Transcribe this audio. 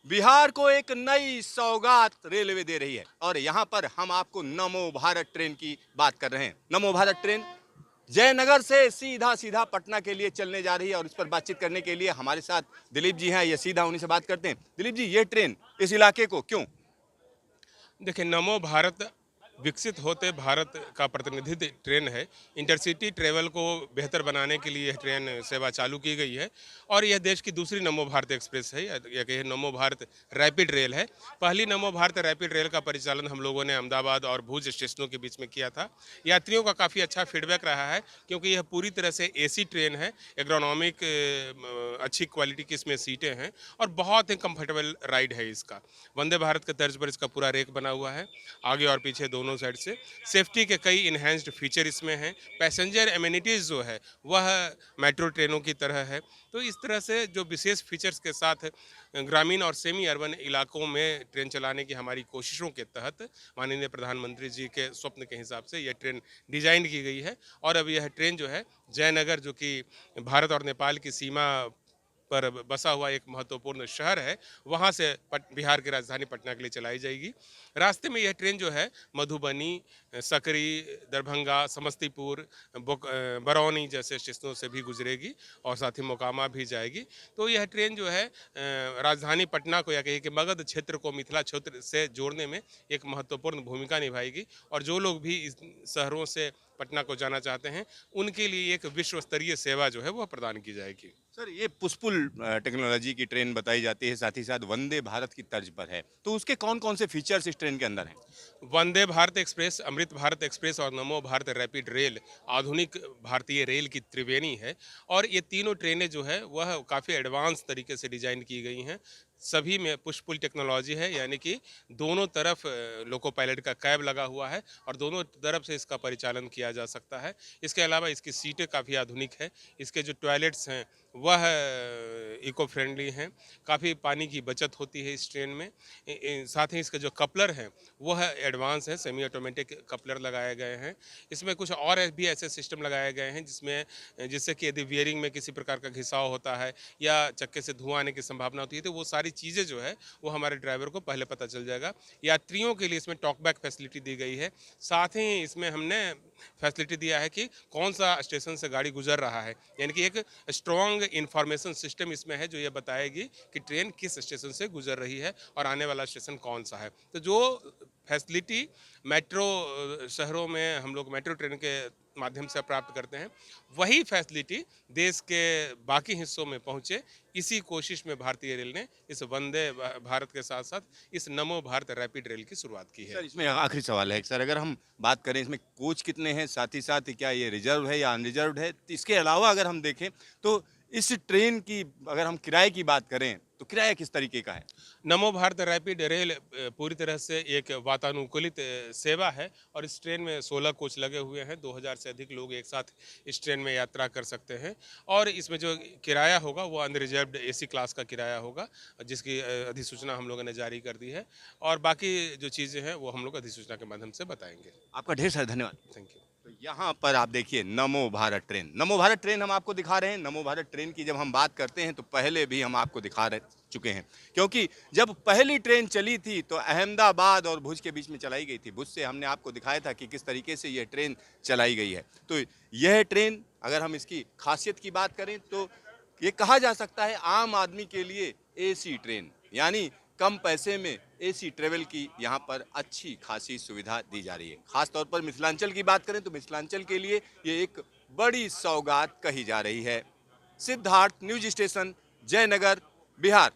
बिहार को एक नई सौगात रेलवे दे रही है और यहाँ पर हम आपको नमो भारत ट्रेन की बात कर रहे हैं। नमो भारत ट्रेन जयनगर से सीधा सीधा पटना के लिए चलने जा रही है और इस पर बातचीत करने के लिए हमारे साथ दिलीप जी हैं। ये सीधा उन्हीं से बात करते हैं। दिलीप जी, ये ट्रेन इस इलाके को क्यों? देखिए, नमो भारत विकसित होते भारत का प्रतिनिधित्व ट्रेन है। इंटरसिटी ट्रेवल को बेहतर बनाने के लिए यह ट्रेन सेवा चालू की गई है और यह देश की दूसरी नमो भारत एक्सप्रेस है, या कहिए नमो भारत रैपिड रेल है। पहली नमो भारत रैपिड रेल का परिचालन हम लोगों ने अहमदाबाद और भुज स्टेशनों के बीच में किया था। यात्रियों का काफ़ी अच्छा फीडबैक रहा है क्योंकि यह पूरी तरह से एसी ट्रेन है। एग्रोनॉमिक अच्छी क्वालिटी की इसमें सीटें हैं और बहुत ही कंफर्टेबल राइड है इसका। वंदे भारत के तर्ज पर इसका पूरा रेक बना हुआ है, आगे और पीछे दोनों साइड से। सेफ्टी के कई इन्हेंस्ड फीचर इसमें हैं। पैसेंजर एमिनिटीज़ जो है वह मेट्रो ट्रेनों की तरह है। तो इस तरह से जो विशेष फीचर्स के साथ ग्रामीण और सेमी अर्बन इलाकों में ट्रेन चलाने की हमारी कोशिशों के तहत माननीय प्रधानमंत्री जी के स्वप्न के हिसाब से यह ट्रेन डिजाइन की गई है। और अब यह ट्रेन जो है जयनगर, जो कि भारत और नेपाल की सीमा पर बसा हुआ एक महत्वपूर्ण शहर है, वहाँ से बिहार की राजधानी पटना के लिए चलाई जाएगी। रास्ते में यह ट्रेन जो है मधुबनी, सकरी, दरभंगा, समस्तीपुर, बरौनी जैसे स्टेशनों से भी गुजरेगी और साथ ही मोकामा भी जाएगी। तो यह ट्रेन जो है राजधानी पटना को, या कहिए कि मगध क्षेत्र को मिथिला क्षेत्र से जोड़ने में एक महत्वपूर्ण भूमिका निभाएगी। और जो लोग भी इस शहरों से पटना को जाना चाहते हैं, उनके लिए एक विश्व स्तरीय सेवा जो है वह प्रदान की जाएगी। सर, ये पुष्पुल टेक्नोलॉजी की ट्रेन बताई जाती है, साथ ही साथ वंदे भारत की तर्ज पर है, तो उसके कौन कौन से फीचर्स इस ट्रेन के अंदर हैं? वंदे भारत एक्सप्रेस, अमृत भारत एक्सप्रेस और नमो भारत रैपिड रेल आधुनिक भारतीय रेल की त्रिवेणी है। और ये तीनों ट्रेनें जो है वह काफ़ी एडवांस तरीके से डिजाइन की गई हैं। सभी में पुश पुल टेक्नोलॉजी है, यानी कि दोनों तरफ लोको पायलट का कैब लगा हुआ है और दोनों तरफ से इसका परिचालन किया जा सकता है। इसके अलावा इसकी सीटें काफ़ी आधुनिक है। इसके जो टॉयलेट्स हैं वह इको फ्रेंडली हैं। काफ़ी पानी की बचत होती है इस ट्रेन में। साथ ही इसके जो कपलर हैं वह एडवांस है, सेमी ऑटोमेटिक कपलर लगाए गए हैं। इसमें कुछ और भी ऐसे सिस्टम लगाए गए हैं जिससे कि यदि वियरिंग में किसी प्रकार का घिसाव होता है या चक्के से धुआं आने की संभावना होती है, तो वो सारी चीज़ें जो है वो हमारे ड्राइवर को पहले पता चल जाएगा। यात्रियों के लिए इसमें टॉक बैक फैसिलिटी दी गई है। साथ ही इसमें हमने फैसिलिटी दिया है कि कौन सा स्टेशन से गाड़ी गुजर रहा है, यानी कि एक स्ट्रॉन्ग इंफॉर्मेशन सिस्टम इसमें है जो ये बताएगी कि ट्रेन किस स्टेशन से गुजर रही है और आने वाला स्टेशन कौन सा है। तो जो फैसिलिटी मेट्रो शहरों में हम लोग मेट्रो ट्रेन के माध्यम से प्राप्त करते हैं, वही फैसिलिटी देश के बाकी हिस्सों में पहुंचे, इसी कोशिश में भारतीय रेल ने इस वंदे भारत के साथ साथ इस नमो भारत रैपिड रेल की शुरुआत की है। सर, इसमें आखिरी सवाल है सर, अगर हम बात करें इसमें कोच कितने हैं, साथ ही साथ क्या ये रिजर्व है या अनरिजर्व है? तो इसके अलावा अगर हम देखें तो इस ट्रेन की अगर हम किराए की बात करें तो किराया किस तरीके का है? नमो भारत रैपिड रेल पूरी तरह से एक वातानुकूलित सेवा है और इस ट्रेन में 16 कोच लगे हुए हैं। 2000 से अधिक लोग एक साथ इस ट्रेन में यात्रा कर सकते हैं। और इसमें जो किराया होगा वो अनरिजर्व्ड एसी क्लास का किराया होगा, जिसकी अधिसूचना हम लोगों ने जारी कर दी है। और बाकी जो चीज़ें हैं वो हम लोग अधिसूचना के माध्यम से बताएंगे। आपका ढेर सारा धन्यवाद। Thank you. तो यहाँ पर आप देखिए नमो भारत ट्रेन, नमो भारत ट्रेन हम आपको दिखा रहे हैं। नमो भारत ट्रेन की जब हम बात करते हैं तो पहले भी हम आपको दिखा रहे चुके हैं, क्योंकि जब पहली ट्रेन चली थी तो अहमदाबाद और भुज के बीच में चलाई गई थी। भुज से हमने आपको दिखाया था कि किस तरीके से यह ट्रेन चलाई गई है। तो यह ट्रेन, अगर हम इसकी खासियत की बात करें तो ये कहा जा सकता है आम आदमी के लिए एसी ट्रेन, यानी कम पैसे में एसी ट्रेवल की यहाँ पर अच्छी खासी सुविधा दी जा रही है। खास तौर पर मिथिलांचल की बात करें तो मिथिलांचल के लिए ये एक बड़ी सौगात कही जा रही है। Siddharth, news station, Jaynagar, Bihar.